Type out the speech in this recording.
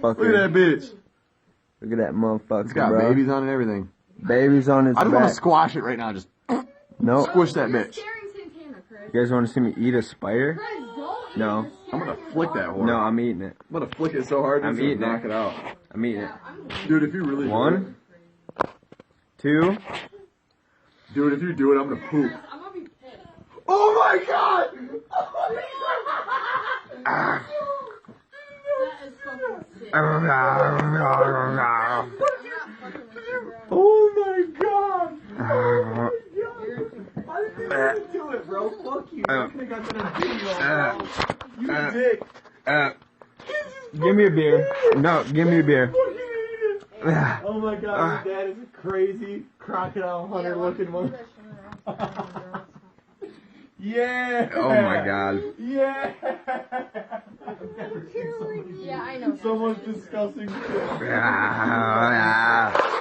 motherfucker. Look at that bitch. Look at that motherfucker, It's got bro. babies on it and everything. Babies on its I just back. want to squash it right now. Just nope. Squish that bitch. You guys want to see me eat a spider? No. I'm gonna flick that horse. No, I'm eating it. I'm gonna flick it so hard I'm it's gonna eating knock it out. I'm eating it. Dude, if you really One. Two. Dude, if you do it, I'm gonna poop. Oh my god! Ah. That is fucking sick. Oh my god! Ah. Why did you do it, bro? Fuck you. I think I got that video, bro. You dick. Give me a beer. No, give me a beer. Oh my god, your dad is a crazy crocodile hunter looking one. Yeah! Oh my god. Yeah! Yeah, I know. So much disgusting shit.